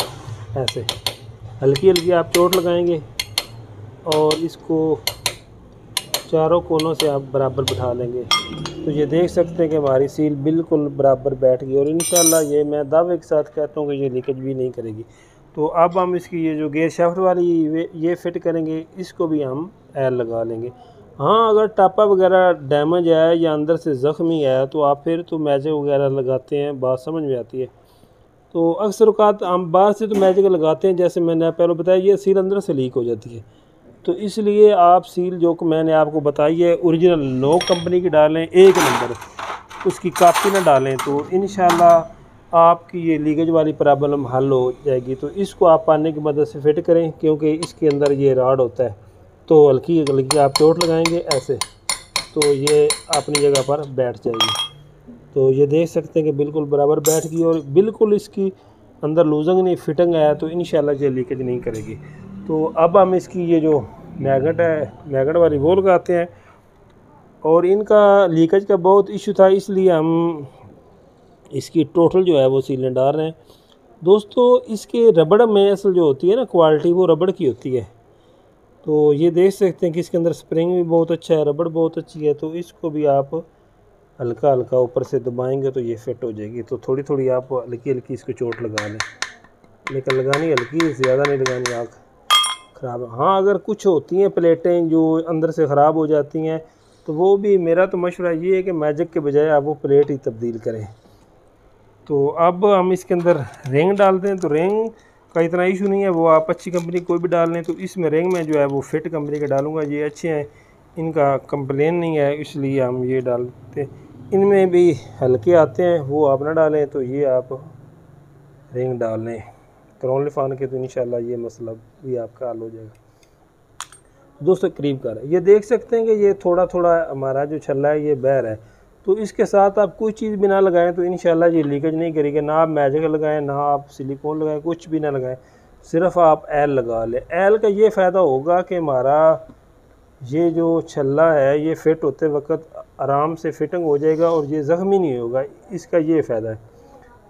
ऐसे हल्की हल्की आप चोट लगाएंगे और इसको चारों कोनों से आप बराबर बिठा लेंगे। तो ये देख सकते हैं कि हमारी सील बिल्कुल बराबर बैठ गई और इंशाल्लाह ये मैं दावे के साथ कहता हूँ कि ये लीकेज भी नहीं करेगी। तो अब हम इसकी ये जो गेयर शाफ्ट वाली ये फिट करेंगे, इसको भी हम एल लगा लेंगे। हाँ, अगर टापा वगैरह डैमेज है या अंदर से ज़ख्मी है तो आप फिर तो मैजिक वगैरह लगाते हैं, बात समझ में आती है। तो अक्सर औक़ात हम बाहर से तो मैजिक लगाते हैं, जैसे मैंने पहले बताया ये सील अंदर से लीक हो जाती है। तो इसलिए आप सील जो मैंने आपको बताई है ओरिजिनल नोक कंपनी की डालें, 1 नंबर, उसकी कापी ना डालें, तो इंशाल्लाह आपकी ये लीकेज वाली प्रॉब्लम हल हो जाएगी। तो इसको आप पानी की मदद से फिट करें, क्योंकि इसके अंदर ये राड होता है। तो हल्की हल्की आप चोट लगाएंगे ऐसे, तो ये अपनी जगह पर बैठ जाएगी। तो ये देख सकते हैं कि बिल्कुल बराबर बैठ गई और बिल्कुल इसकी अंदर लूजिंग नहीं, फिटिंग है, तो इंशाल्लाह ये लीकेज नहीं करेगी। तो अब हम इसकी ये जो मैगनेट है, मैगनेट वाली वो लगाते हैं। और इनका लीकेज का बहुत इशू था, इसलिए हम इसकी टोटल जो है वो सीलें डाल रहे हैं। दोस्तों, इसके रबड़ में असल जो होती है ना क्वालिटी, वो रबड़ की होती है। तो ये देख सकते हैं कि इसके अंदर स्प्रिंग भी बहुत अच्छा है, रबड़ बहुत अच्छी है। तो इसको भी आप हल्का हल्का ऊपर से दबाएंगे तो ये फिट हो जाएगी। तो थोड़ी थोड़ी आप हल्की हल्की इसको चोट लगा लें, लेकिन लगानी हल्की, ज़्यादा नहीं लगानी, आग ख़राब। हाँ, अगर कुछ होती हैं प्लेटें जो अंदर से ख़राब हो जाती हैं, तो वो भी मेरा तो मशवरा ये है कि मैजिक के बजाय आप वो प्लेट ही तब्दील करें। तो अब हम इसके अंदर रिंग डालते हैं। तो रिंग का इतना इशू नहीं है, वो आप अच्छी कंपनी कोई भी डाल लें। तो इसमें रिंग में जो है वो फिट कंपनी का डालूंगा, ये अच्छे हैं, इनका कंप्लेन नहीं है, इसलिए हम ये डालते हैं। इनमें भी हल्के आते हैं, वो आप ना डालें, तो ये आप रिंग डाल लें क्राउन लिफान के, तो इंशाल्लाह ये मसला भी आपका हल हो जाएगा। दोस्तों, करीब कर ये देख सकते हैं कि ये थोड़ा थोड़ा हमारा जो छल्ला है ये बह रहा है। तो इसके साथ आप कोई चीज़ भी ना लगाएं तो इंशाल्लाह ये लीकेज नहीं करेगी। ना आप मैजिक लगाएं, ना आप सिलिकॉन लगाएं, कुछ भी ना लगाएं, सिर्फ आप एल लगा लें। एल का ये फ़ायदा होगा कि हमारा ये जो छल्ला है ये फिट होते वक्त आराम से फिटिंग हो जाएगा और ये ज़ख्मी नहीं होगा। इसका ये फ़ायदा है,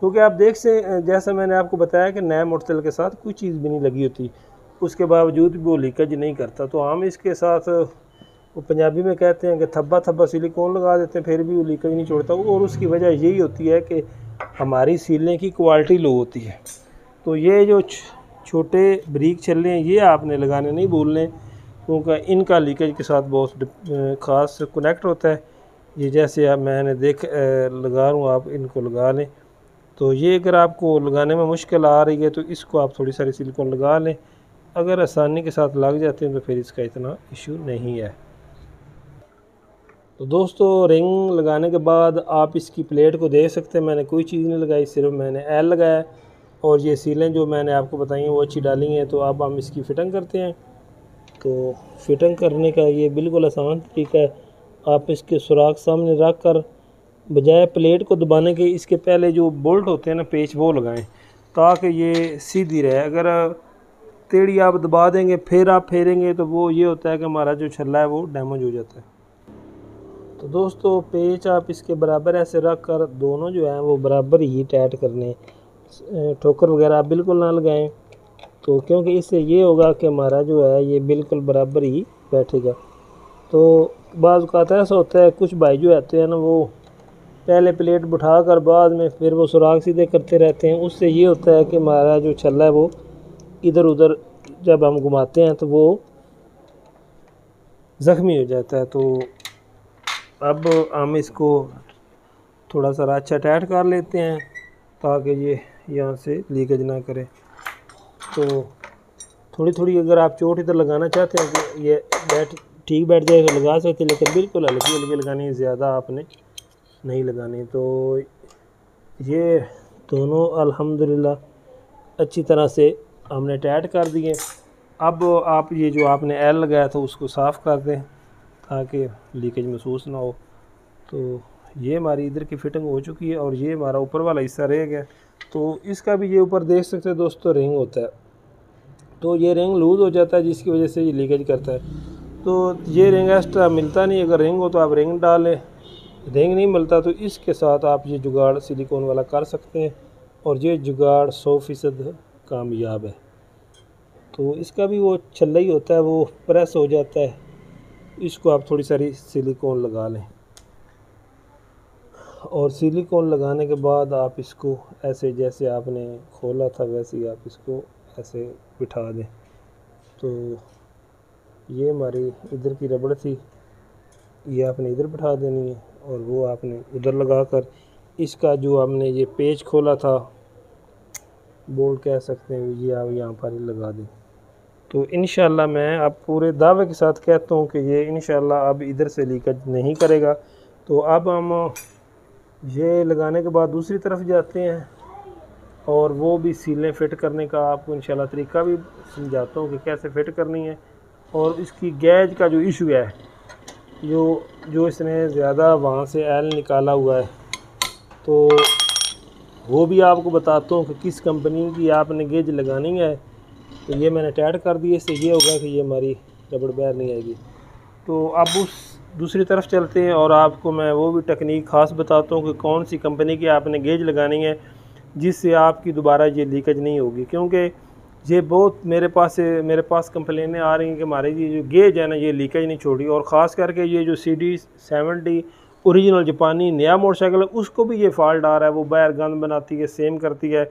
क्योंकि आप देख से जैसा मैंने आपको बताया कि नए मोटरसाइकिल के साथ कोई चीज़ भी नहीं लगी होती, उसके बावजूद भी वो लीकेज नहीं करता। तो हम इसके साथ, वो पंजाबी में कहते हैं कि थब्बा थब्बा सिलिकॉन लगा देते हैं, फिर भी वो लीकेज नहीं छोड़ता। और उसकी वजह यही होती है कि हमारी सीलने की क्वालिटी लो होती है। तो ये जो छोटे ब्रीक छल्ले हैं ये आपने लगाने नहीं भूलने, क्योंकि इनका लीकेज के साथ बहुत ख़ास कनेक्ट होता है। ये जैसे आप मैंने लगा रहा हूँ, आप इनको लगा लें। तो ये अगर आपको लगाने में मुश्किल आ रही है तो इसको आप थोड़ी सारी सिलिकॉन लगा लें, अगर आसानी के साथ लग जाते हैं तो फिर इसका इतना इशू नहीं है। तो दोस्तों, रिंग लगाने के बाद आप इसकी प्लेट को देख सकते हैं, मैंने कोई चीज़ नहीं लगाई, सिर्फ मैंने एल लगाया और ये सीलें जो मैंने आपको बताई हैं वो अच्छी डाली हैं। तो अब हम इसकी फ़िटिंग करते हैं। तो फिटिंग करने का ये बिल्कुल आसान तरीका है। आप इसके सुराख सामने रख कर बजाय प्लेट को दबाने के इसके पहले जो बोल्ट होते हैं ना, पेच, वो लगाएं ताकि ये सीधी रहे। अगर टेढ़ी आप दबा देंगे फिर आप फेरेंगे तो वो ये होता है कि हमारा जो छल्ला है वो डैमेज हो जाता है। तो दोस्तों, पेच आप इसके बराबर ऐसे रख कर दोनों जो हैं वो बराबर ही टाइट करने, ठोकर वगैरह आप बिल्कुल ना लगाएं। तो क्योंकि इससे ये होगा कि हमारा जो है ये बिल्कुल बराबर ही बैठेगा। तो बाज़ औक़ात ऐसा होता है, कुछ भाई जो आते हैं ना वो पहले प्लेट बिठा कर बाद में फिर वो सुराख सीधे करते रहते हैं। उससे ये होता है कि हमारा जो छल्ला है वो इधर उधर जब हम घुमाते हैं तो वो ज़ख्मी हो जाता है। तो अब हम इसको थोड़ा सा अच्छा टाइट कर लेते हैं ताकि ये यहाँ से लीकेज ना करे। तो थोड़ी थोड़ी अगर आप चोट इधर लगाना चाहते हैं कि ये ठीक बैठ जाए तो लगा सकते हैं, लेकिन बिल्कुल हल्की हल्की लगानी, ज़्यादा आपने नहीं लगानी। तो ये दोनों अल्हम्दुलिल्लाह अच्छी तरह से हमने टाइट कर दिए। अब आप ये जो आपने एल लगाया था उसको साफ़ कर दें ताकि लीकेज महसूस ना हो। तो ये हमारी इधर की फ़िटिंग हो चुकी है और ये हमारा ऊपर वाला हिस्सा रह गया। तो इसका भी ये ऊपर देख सकते हैं दोस्तों, रिंग होता है। तो ये रिंग लूज़ हो जाता है जिसकी वजह से ये लीकेज करता है। तो ये रिंग एक्स्ट्रा मिलता नहीं, अगर रिंग हो तो आप रिंग डालें, रिंग नहीं मिलता तो इसके साथ आप ये जुगाड़ सिलिकॉन वाला कर सकते हैं, और ये जुगाड़ 100% कामयाब है। तो इसका भी वो छल्ला ही होता है, वो प्रेस हो जाता है। इसको आप थोड़ी सारी सिलिकॉन लगा लें, और सिलिकॉन लगाने के बाद आप इसको ऐसे जैसे आपने खोला था वैसे ही आप इसको ऐसे बिठा दें। तो ये हमारी इधर की रबड़ थी, ये आपने इधर बिठा देनी है, और वो आपने उधर लगाकर इसका जो हमने ये पेच खोला था, बोल्ट कह सकते हैं, ये आप यहाँ पर ही लगा दें। तो इंशाल्लाह मैं अब पूरे दावे के साथ कहता हूँ कि ये इंशाल्लाह अब इधर से लीकेज नहीं करेगा। तो अब हम ये लगाने के बाद दूसरी तरफ जाते हैं, और वो भी सीलें फ़िट करने का आपको इंशाल्लाह तरीका भी समझाता हूँ कि कैसे फ़िट करनी है। और इसकी गैज का जो इशू है, जो इसने ज़्यादा वहाँ से एल निकाला हुआ है, तो वो भी आपको बताता हूँ कि किस कंपनी की आपने गेज लगानी है। तो ये मैंने टाइट कर दिए, इससे ये होगा कि ये हमारी रबड़ बाहर नहीं आएगी। तो अब उस दूसरी तरफ चलते हैं, और आपको मैं वो भी टेक्निक ख़ास बताता हूँ कि कौन सी कंपनी की आपने गेज लगानी है जिससे आपकी दोबारा ये लीकेज नहीं होगी। क्योंकि ये बहुत मेरे पास कंप्लेनें आ रही हैं कि हमारे ये जो गेज है ना, ये लीकेज नहीं छोड़ी। और ख़ास करके ये जो CD70 ओरिजिनल जापानी नया मोटरसाइकिल है, उसको भी ये फॉल्ट आ रहा है, वो बाहर गंद बनाती है, सेम करती है।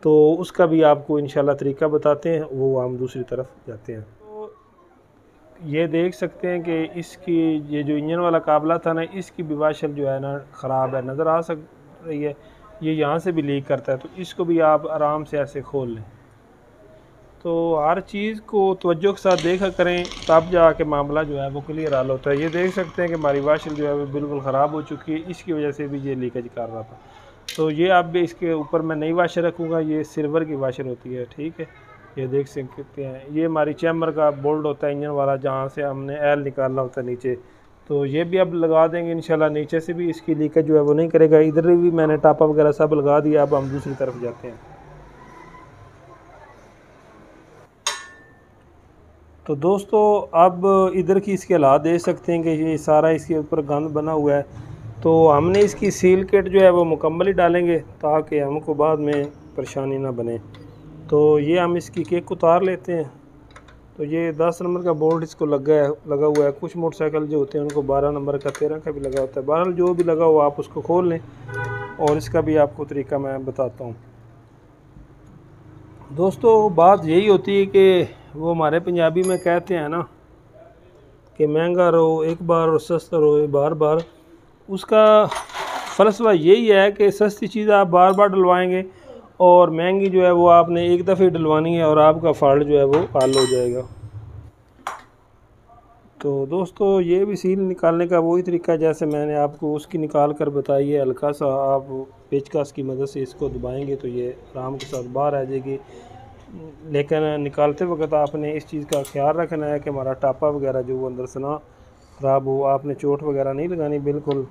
तो उसका भी आपको इंशाल्लाह तरीका बताते हैं, वो हम दूसरी तरफ जाते हैं। तो ये देख सकते हैं कि इसकी ये जो इंजन वाला काबला था ना, इसकी भी वाशल जो है ना ख़राब है, नज़र आ सक रही है, ये यहाँ से भी लीक करता है। तो इसको भी आप आराम से ऐसे खोल लें। तो हर चीज़ को तवज्जो के साथ देखा करें, तब जाके मामला जो है वो क्लियर हल होता है। ये देख सकते हैं कि हमारी वाशल जो है वो बिल्कुल ख़राब हो चुकी है, इसकी वजह से भी ये लीकेज कर रहा था। तो ये आप भी इसके ऊपर मैं नई वाशर रखूँगा, ये सिल्वर की वाशर होती है, ठीक है। ये देख सकते हैं, ये हमारी चैम्बर का बोल्ट होता है इंजन वाला, जहाँ से हमने एल निकालना होता है नीचे। तो ये भी अब लगा देंगे इंशाल्लाह, नीचे से भी इसकी लीकेज जो है वो नहीं करेगा। इधर भी मैंने टापा वगैरह सब लगा दिया। अब हम दूसरी तरफ जाते हैं। तो दोस्तों अब इधर की इसके हालात देख सकते हैं कि ये सारा इसके ऊपर गंद बना हुआ है। तो हमने इसकी सील किट जो है वो मुकम्मल ही डालेंगे ताकि हमको बाद में परेशानी ना बने। तो ये हम इसकी किक उतार लेते हैं। तो ये 10 नंबर का बोल्ट इसको लगा हुआ है। कुछ मोटरसाइकिल जो होते हैं उनको 12 नंबर का, 13 का भी लगा होता है। बहरहाल जो भी लगा हुआ आप उसको खोल लें, और इसका भी आपको तरीका मैं बताता हूँ। दोस्तों बात यही होती है कि वो हमारे पंजाबी में कहते हैं ना कि महंगा रहो एक बार और सस्ता रहो बार बार। उसका फ़लसफ़ा यही है कि सस्ती चीज़ आप बार बार डलवाएंगे, और महंगी जो है वो आपने एक दफ़े डलवानी है, और आपका फॉल्ट जो है वो हल हो जाएगा। तो दोस्तों ये भी सील निकालने का वही तरीका जैसे मैंने आपको उसकी निकाल कर बताई है। हल्का सा आप पेचकस की मदद से इसको दबाएंगे तो ये आराम के साथ बाहर आ जाएगी। लेकिन निकालते वक्त आपने इस चीज़ का ख्याल रखना है कि हमारा टापा वगैरह जो वो अंदर से ना ख़राब हो। आपने चोट वगैरह नहीं लगानी बिल्कुल।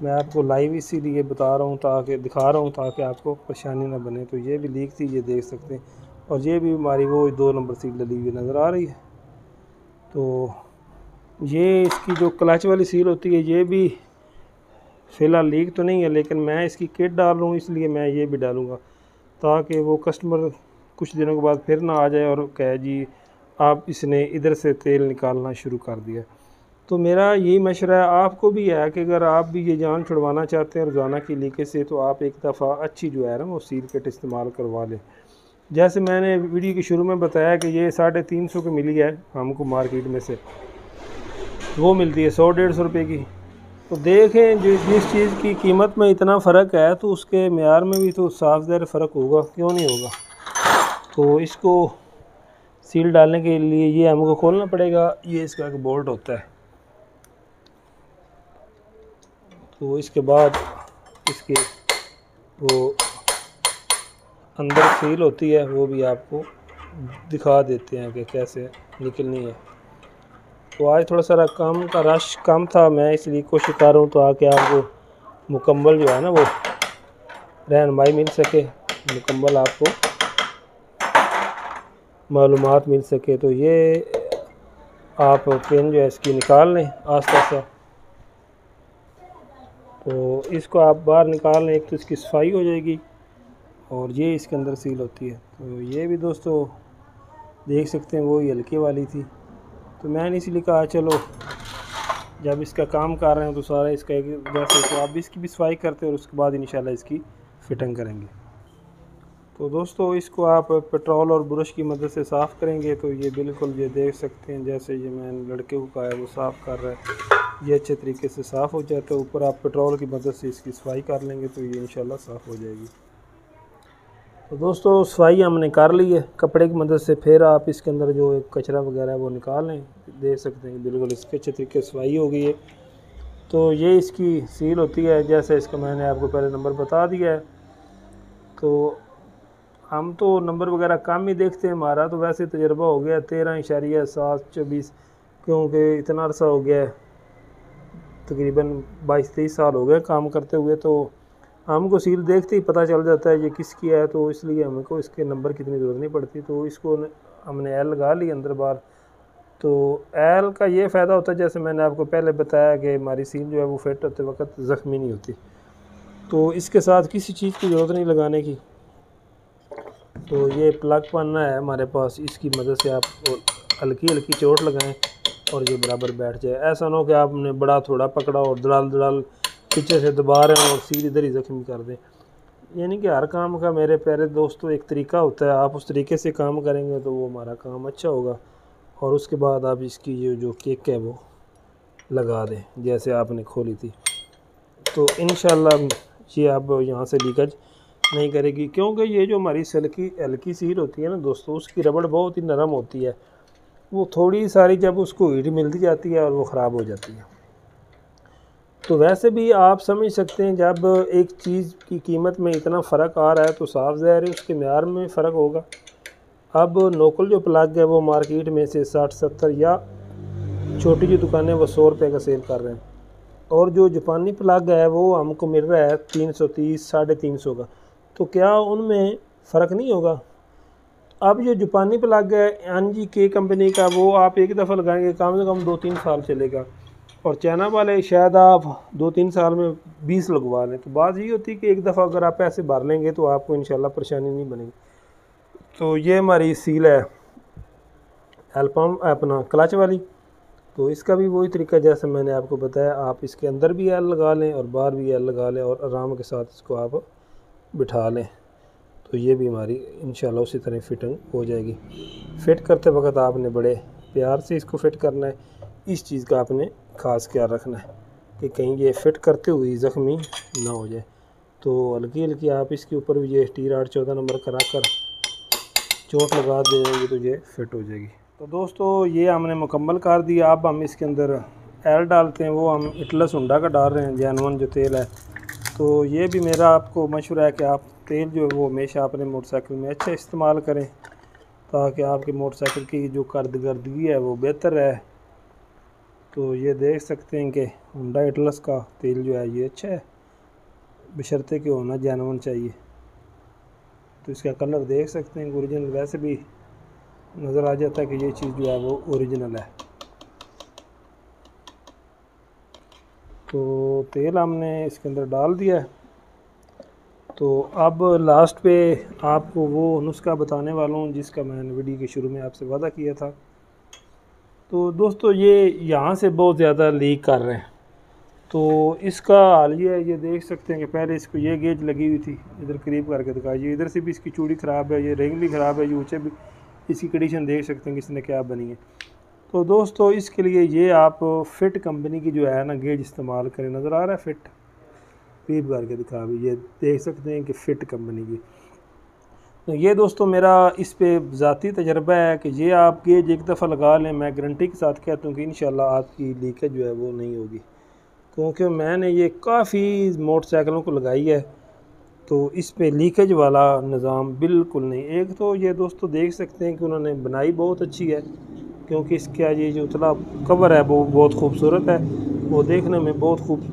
मैं आपको लाइव इसीलिए बता रहा हूँ, ताकि दिखा रहा हूँ ताकि आपको परेशानी ना बने। तो ये भी लीक थी, ये देख सकते हैं, और ये भी हमारी वो 2 नंबर सील डली हुई नज़र आ रही है। तो ये इसकी जो क्लच वाली सील होती है ये भी फ़िलहाल लीक तो नहीं है, लेकिन मैं इसकी किट डाल रहा हूँ, इसलिए मैं ये भी डालूँगा ताकि वो कस्टमर कुछ दिनों के बाद फिर ना आ जाए और कहे जी आप इसने इधर से तेल निकालना शुरू कर दिया। तो मेरा यही मशवरा है, आपको भी है कि अगर आप भी ये जान छुड़वाना चाहते हैं रोज़ाना की लीकेज से, तो आप एक दफ़ा अच्छी जो है ना वो सील किट इस्तेमाल करवा लें। जैसे मैंने वीडियो के शुरू में बताया कि ये 350 की मिली है हमको मार्केट में से, वो मिलती है 100-150 रुपये की। तो देखें जिस चीज़ की कीमत में इतना फ़र्क है तो उसके मेयार में भी तो साफ ज़ाहिर फ़र्क होगा, क्यों नहीं होगा। तो इसको सील डालने के लिए ये हमको खोलना पड़ेगा। ये इसका एक बोल्ट होता है। तो इसके बाद इसके वो अंदर सील होती है, वो भी आपको दिखा देते हैं कि कैसे निकलनी है। तो आज थोड़ा सा काम का रश कम था, मैं इसलिए कोशिश कर रहा हूँ तो आके आपको मुकम्मल जो है ना वो रहनुमाई मिल सके, मुकम्मल आपको मालूमात मिल सके। तो ये आप पेन जो है इसकी निकाल लें आस्ता आस्ता। तो इसको आप बाहर निकाल लें, एक तो इसकी सफाई हो जाएगी और ये इसके अंदर सील होती है। तो ये भी दोस्तों देख सकते हैं वो हल्की वाली थी, तो मैंने इसलिए कहा चलो जब इसका काम कर रहे हैं तो सारा इसका एक जैसे तो आप इसकी भी सफाई करते हैं और उसके बाद इंशाल्लाह इसकी फिटिंग करेंगे। तो दोस्तों इसको आप पेट्रोल और ब्रश की मदद से साफ़ करेंगे तो ये बिल्कुल ये देख सकते हैं जैसे ये मैंने लड़के को कहा है वो साफ़ कर रहा है, ये अच्छे तरीके से साफ़ हो जाता है। ऊपर आप पेट्रोल की मदद से इसकी सफाई कर लेंगे तो ये इंशाल्लाह साफ़ हो जाएगी। तो दोस्तों सफाई हमने कर ली है कपड़े की मदद से, फिर आप इसके अंदर जो कचरा वगैरह है वो निकाल लें। देख सकते हैं बिल्कुल इसके अच्छे तरीके से सफाई हो गई है। तो ये इसकी सील होती है, जैसे इसका मैंने आपको पहले नंबर बता दिया है। तो हम तो नंबर वगैरह कम ही देखते हैं, हमारा तो वैसे तजर्बा हो गया 13.724, क्योंकि इतना अरसा हो गया है, तकरीबन 22-23 साल हो गए काम करते हुए। तो हमको सील देखते ही पता चल जाता है ये किसकी है, तो इसलिए हमको इसके नंबर की इतनी ज़रूरत नहीं पड़ती। तो इसको हमने एल लगा ली अंदर बाहर। तो एल का ये फ़ायदा होता है, जैसे मैंने आपको पहले बताया कि हमारी सील जो है वो फिट होते वक्त ज़ख्मी नहीं होती। तो इसके साथ किसी चीज़ की ज़रूरत नहीं लगाने की। तो ये प्लग पन्ना है हमारे पास, इसकी मदद से आप हल्की हल्की चोट लगाएं और ये बराबर बैठ जाए। ऐसा ना हो कि आपने बड़ा थोड़ा पकड़ा और दलाल दलाल पीछे से दबा रहे हैं और सील इधर ही ज़ख्मी कर दें। यानी कि हर काम का मेरे प्यारे दोस्तों एक तरीका होता है, आप उस तरीके से काम करेंगे तो वो हमारा काम अच्छा होगा। और उसके बाद आप इसकी ये जो किक है वो लगा दें जैसे आपने खोली थी, तो इंशाल्लाह ये आप यहाँ से लीकेज नहीं करेगी। क्योंकि ये जो हमारी हल्की सील होती है ना दोस्तों, उसकी रबड़ बहुत ही नरम होती है, वो थोड़ी सारी जब उसको हीट मिलती जाती है और वो ख़राब हो जाती है। तो वैसे भी आप समझ सकते हैं जब एक चीज़ की कीमत में इतना फ़र्क आ रहा है तो साफ ज़ाहिर है उसके म्यार में फ़र्क होगा। अब लोकल जो प्लग है वो मार्केट में से 60-70 या छोटी जो दुकानें वो 100 रुपये का सेल कर रहे हैं, और जो जापानी प्लग है वो हमको मिल रहा है 330 350 का। तो क्या उनमें फ़र्क नहीं होगा? अब जो जापानी प्लग है एनजी के कंपनी का, वो आप एक दफ़ा लगाएंगे कम से कम 2-3 साल चलेगा, और चाइना वाले शायद आप 2-3 साल में 20 लगवा लें। तो बात ये होती है कि एक दफ़ा अगर आप पैसे भर लेंगे तो आपको इंशाल्लाह परेशानी नहीं बनेगी। तो ये हमारी सील है एल्पम अपना क्लच वाली। तो इसका भी वही तरीका जैसे मैंने आपको बताया, आप इसके अंदर भी एल लगा लें और बाहर भी एल लगा लें और आराम के साथ इसको आप बिठा लें, तो ये भी हमारी इंशाल्लाह उसी तरह फिटिंग हो जाएगी। फ़िट करते वक्त आपने बड़े प्यार से इसको फ़िट करना है, इस चीज़ का आपने ख़ास ख्याल रखना है कि कहीं ये फ़िट करते हुए ज़ख्मी ना हो जाए। तो हल्की हल्की आप इसके ऊपर भी ये T-rod 14 नंबर करा कर चोट लगा देंगे तो ये फ़िट हो जाएगी। तो दोस्तों ये हमने मुकम्मल कर दिया। अब हम इसके अंदर एल डालते हैं, वो हम इटलस हुंडा का डाल रहे हैं, जेनुइन जो तेल है। तो ये भी मेरा आपको मशवरा है कि आप तेल जो है वो हमेशा अपने मोटरसाइकिल में अच्छा इस्तेमाल करें, ताकि आपके मोटरसाइकिल की जो कारदगी है वो बेहतर है। तो ये देख सकते हैं कि हुंडा इटलस का तेल जो है ये अच्छा है, बशर्ते कि होना जेनुइन चाहिए। तो इसका कलर देख सकते हैं ओरिजिनल, वैसे भी नज़र आ जाता है कि ये चीज़ जो है वो ओरिजिनल है। तो तेल हमने इसके अंदर डाल दिया है। तो अब लास्ट पे आपको वो नुस्खा बताने वाला हूँ जिसका मैंने वीडियो के शुरू में आपसे वादा किया था। तो दोस्तों ये यहाँ से बहुत ज़्यादा लीक कर रहे हैं, तो इसका हाल ये है, ये देख सकते हैं कि पहले इसको ये गेज लगी हुई थी, इधर करीब करके दिखाइए, इधर से भी इसकी चूड़ी ख़राब है, ये रिंग भी ख़राब है, ये ऊँचे भी इसकी कंडीशन देख सकते हैं किसने क्या बनी है। तो दोस्तों इसके लिए ये आप फिट कंपनी की जो है ना गेज इस्तेमाल करें। नज़र आ रहा है फिट, करीब करके दिखा भी, ये देख सकते हैं कि फ़िट कंपनी की। तो ये दोस्तों मेरा इस पे ज़ाती तजर्बा है कि ये आप गेज एक दफ़ा लगा लें, मैं गारंटी के साथ कहता हूँ कि इंशाल्लाह आपकी लीकेज जो है वो नहीं होगी, क्योंकि मैंने ये काफ़ी मोटरसाइकिलों को लगाई है तो इस पे लीकेज वाला निज़ाम बिल्कुल नहीं। एक तो ये दोस्तों देख सकते हैं कि उन्होंने बनाई बहुत अच्छी है, क्योंकि इसका ये जो उतला कवर है वो बहुत खूबसूरत है, वो देखने में बहुत खूब।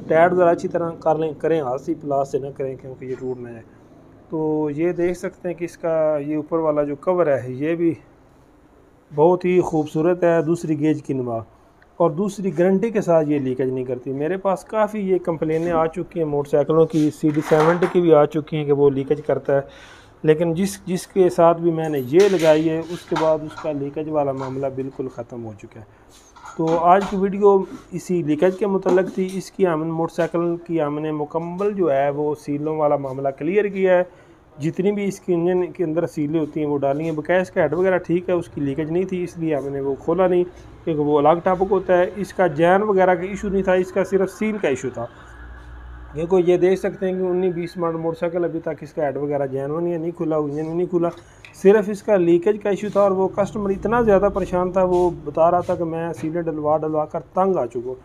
टायर ज़रा अच्छी तरह कर लें, करें हाथ से, प्लास से ना करें क्योंकि ये टूट ना जाए। तो ये देख सकते हैं कि इसका ये ऊपर वाला जो कवर है ये भी बहुत ही खूबसूरत है, दूसरी गेज की नुमा। और दूसरी गारंटी के साथ ये लीकेज नहीं करती। मेरे पास काफ़ी ये कंप्लेनें आ चुकी हैं मोटरसाइकिलों की, CD70 की भी आ चुकी हैं कि वो लीकेज करता है, लेकिन जिसके साथ भी मैंने ये लगाई है उसके बाद उसका लीकेज वाला मामला बिल्कुल ख़त्म हो चुका है। तो आज की वीडियो इसी लीकेज के मुतल्लिक़ थी। इसकी हमने मोटरसाइकिल की हमने मुकम्मल जो है वो सीलों वाला मामला क्लियर किया है। जितनी भी इसकी इंजन के अंदर सीलें होती हैं वो डाली हैं। बकाया इसका हेड वगैरह ठीक है, उसकी लीकेज नहीं थी, इसलिए हमने वो खोला नहीं क्योंकि वो अलग टॉपिक होता है। इसका जैन वगैरह का इशू नहीं था, इसका सिर्फ सील का इशू था। देखो ये देख सकते हैं कि 19-20 मॉडल मोटरसाइकिल अभी तक इसका हेड वगैरह जैन नहीं खुला, इंजन नहीं खुला, सिर्फ इसका लीकेज का इशू था। और वो कस्टमर इतना ज़्यादा परेशान था, वो बता रहा था कि मैं सीलें डलवा कर तंग आ चुका हूँ।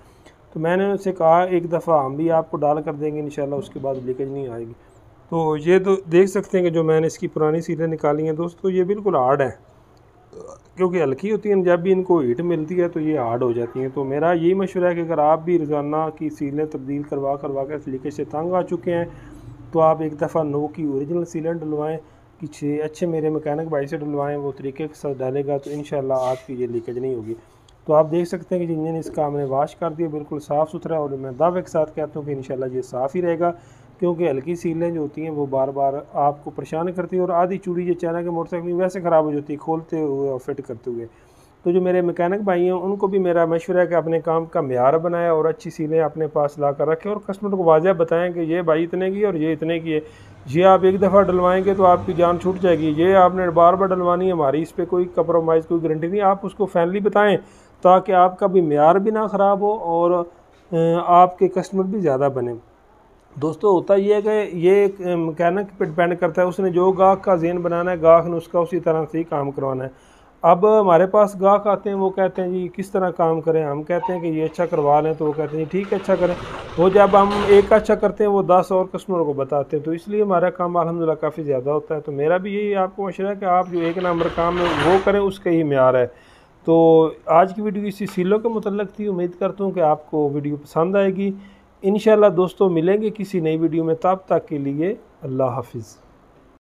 तो मैंने उनसे कहा एक दफ़ा हम भी आपको डाल कर देंगे इंशाल्लाह, उसके बाद लीकेज नहीं आएगी। तो ये तो देख सकते हैं कि जो मैंने इसकी पुरानी सीलें निकाली हैं दोस्तों, ये बिल्कुल हार्ड है क्योंकि हल्की होती हैं, जब भी इनको हीट मिलती है तो ये हार्ड हो जाती हैं। तो मेरा यही मशवरा है कि अगर आप भी रोज़ाना की सीलें तब्दील करवा कर लीकेज से तंग आ चुके हैं तो आप एक दफ़ा नो की ओरिजिनल सीलें डलवाएँ, किसी अच्छे मेरे मैकेनिक भाई से डलवाएँ, वो तरीके के साथ डालेगा तो इंशाल्लाह आपकी ये लीकेज नहीं होगी। तो आप देख सकते हैं कि इंजन इसका हमने वॉश कर दिया, बिल्कुल साफ़ सुथरा, और मैं दावे के साथ कहता हूँ कि इंशाल्लाह ये साफ़ ही रहेगा, क्योंकि हल्की सीलें जो होती हैं वो बार बार आपको परेशान करती है। और आधी चूड़ी ये चाइना के मोटरसाइकिल वैसे ख़राब हो जाती है खोलते हुए और फिट करते हुए। तो जो मेरे मैकेनिक भाई हैं उनको भी मेरा मशवरा है कि अपने काम का मेयार बनाएं और अच्छी सीलें अपने पास ला कर रखें, और कस्टमर को वाज़ह बताएं कि ये भाई इतने की और ये इतने की है। ये आप एक दफ़ा डलवाएंगे तो आपकी जान छूट जाएगी, ये आपने बार बार डलवानी है, हमारी इस पर कोई कंप्रोमाइज़ कोई गारंटी नहीं। आप उसको फैनली बताएँ ताकि आपका भी मेयार भी ना ख़राब हो और आपके कस्टमर भी ज़्यादा बने। दोस्तों होता ये है कि ये मैकेनिक पे डिपेंड करता है, उसने जो गाहक का ज़हन बनाना है, गाहक ने उसका उसी तरह से ही काम करवाना है। अब हमारे पास गाहक आते हैं, वो कहते हैं जी किस तरह काम करें, हम कहते हैं कि ये अच्छा करवा लें, तो वो कहते हैं ठीक है अच्छा करें। वो जब हम एक अच्छा करते हैं वो 10 और कस्टमर को बताते हैं, तो इसलिए हमारा काम अल्हम्दुलिल्लाह काफ़ी ज़्यादा होता है। तो मेरा भी यही आपको मशवरा है कि आप जो एक नंबर काम है वो करें, उसका ही मेयार है। तो आज की वीडियो इसी सीलों के मुतल्लिक़ थी। उम्मीद करता हूँ कि आपको वीडियो पसंद आएगी। इंशाल्लाह दोस्तों मिलेंगे किसी नई वीडियो में, तब तक के लिए अल्लाह हाफिज़।